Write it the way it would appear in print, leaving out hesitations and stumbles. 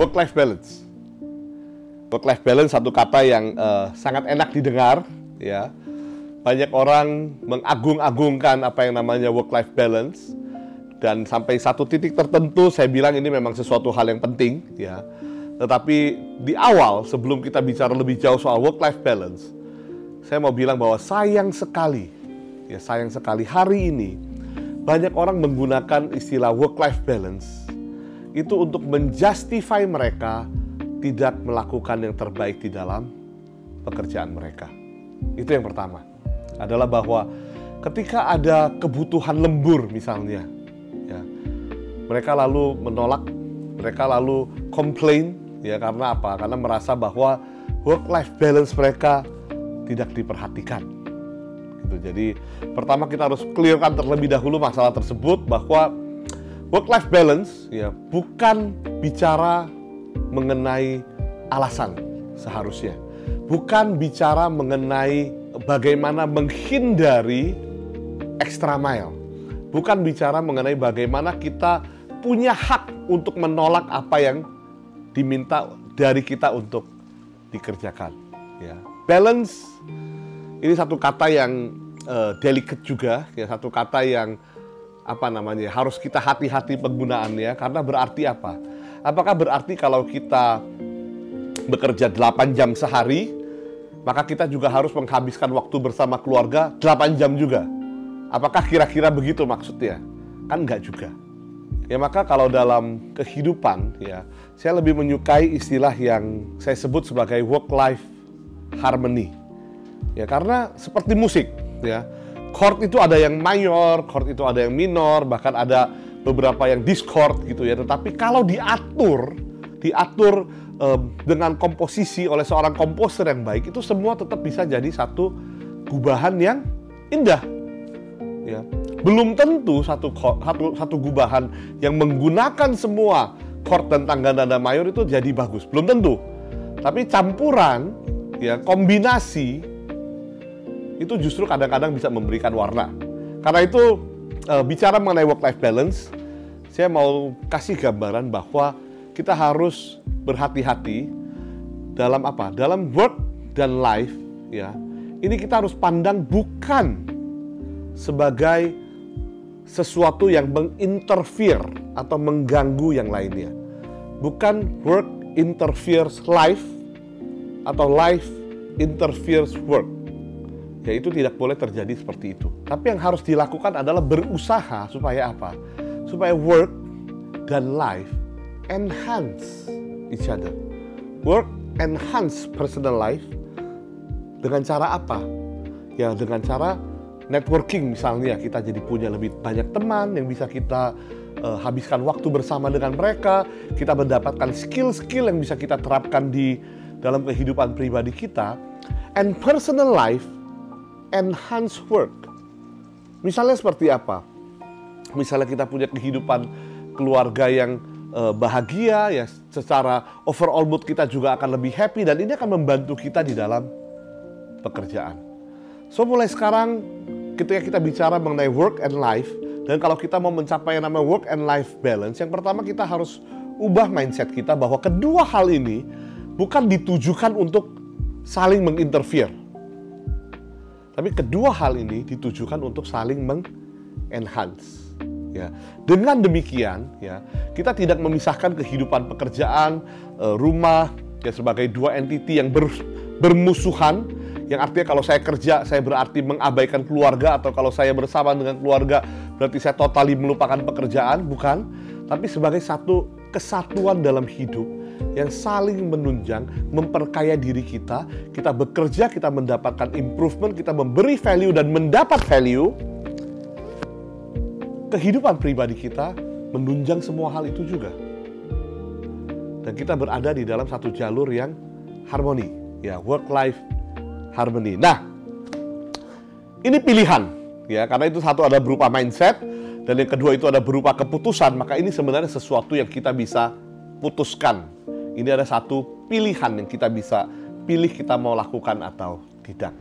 Work-life balance. Work-life balance satu kata yang sangat enak didengar, ya. Banyak orang mengagung-agungkan apa yang namanya work-life balance, dan sampai satu titik tertentu saya bilang ini memang sesuatu hal yang penting, ya. Tetapi di awal sebelum kita bicara lebih jauh soal work-life balance, saya mau bilang bahwa sayang sekali hari ini banyak orang menggunakan istilah work-life balance itu untuk menjustify mereka tidak melakukan yang terbaik di dalam pekerjaan mereka. Itu yang pertama, adalah bahwa ketika ada kebutuhan lembur misalnya, ya, mereka lalu menolak, mereka lalu komplain, ya, karena apa? Karena merasa bahwa work-life balance mereka tidak diperhatikan. Gitu. Jadi pertama kita harus clearkan terlebih dahulu masalah tersebut, bahwa work-life balance, ya, bukan bicara mengenai alasan seharusnya. Bukan bicara mengenai bagaimana menghindari extra mile. Bukan bicara mengenai bagaimana kita punya hak untuk menolak apa yang diminta dari kita untuk dikerjakan. Ya. Balance ini satu kata yang delicate juga, ya, satu kata yang harus kita hati-hati penggunaannya, karena berarti apa? Apakah berarti kalau kita bekerja 8 jam sehari, maka kita juga harus menghabiskan waktu bersama keluarga 8 jam juga? Apakah kira-kira begitu maksudnya? Kan enggak juga. Ya, maka kalau dalam kehidupan, ya, saya lebih menyukai istilah yang saya sebut sebagai work-life harmony. Ya, karena seperti musik, ya. Chord itu ada yang mayor, chord itu ada yang minor, bahkan ada beberapa yang dischord gitu ya. Tetapi kalau diatur dengan komposisi oleh seorang komposer yang baik, itu semua tetap bisa jadi satu gubahan yang indah. Ya. Belum tentu satu gubahan yang menggunakan semua chord dan tangga nada mayor itu jadi bagus. Belum tentu. Tapi campuran, ya, kombinasi itu justru kadang-kadang bisa memberikan warna. Karena itu bicara mengenai work-life balance, saya mau kasih gambaran bahwa kita harus berhati-hati dalam apa? Dalam work dan life, ya. Ini kita harus pandang bukan sebagai sesuatu yang menginterfere atau mengganggu yang lainnya. Bukan work interferes life atau life interferes work. Ya, itu tidak boleh terjadi seperti itu. Tapi yang harus dilakukan adalah berusaha supaya apa? Supaya work dan life enhance each other. Work enhance personal life dengan cara apa? Ya, dengan cara networking misalnya. Kita jadi punya lebih banyak teman yang bisa kita habiskan waktu bersama dengan mereka. Kita mendapatkan skill-skill yang bisa kita terapkan di dalam kehidupan pribadi kita. And personal life enhance work. Misalnya seperti apa? Misalnya kita punya kehidupan keluarga yang bahagia, ya, secara overall mood kita juga akan lebih happy, dan ini akan membantu kita di dalam pekerjaan. So mulai sekarang ketika kita bicara mengenai work and life, dan kalau kita mau mencapai yang namanya work and life balance, yang pertama kita harus ubah mindset kita bahwa kedua hal ini bukan ditujukan untuk saling menginterfere. Tapi kedua hal ini ditujukan untuk saling mengenhance. Ya. Dengan demikian, ya, kita tidak memisahkan kehidupan pekerjaan, rumah, ya, sebagai dua entiti yang bermusuhan. Yang artinya kalau saya kerja, saya berarti mengabaikan keluarga, atau kalau saya bersama dengan keluarga, berarti saya totali melupakan pekerjaan. Bukan. Tapi sebagai satu kesatuan dalam hidup yang saling menunjang, memperkaya diri kita. Kita bekerja, kita mendapatkan improvement, kita memberi value dan mendapat value. Kehidupan pribadi kita menunjang semua hal itu juga. Dan kita berada di dalam satu jalur yang harmoni, ya, work-life harmony. Nah, ini pilihan, ya, karena itu satu ada berupa mindset, dan yang kedua itu ada berupa keputusan. Maka ini sebenarnya sesuatu yang kita bisa putuskan. Ini ada satu pilihan yang kita bisa pilih, kita mau lakukan atau tidak.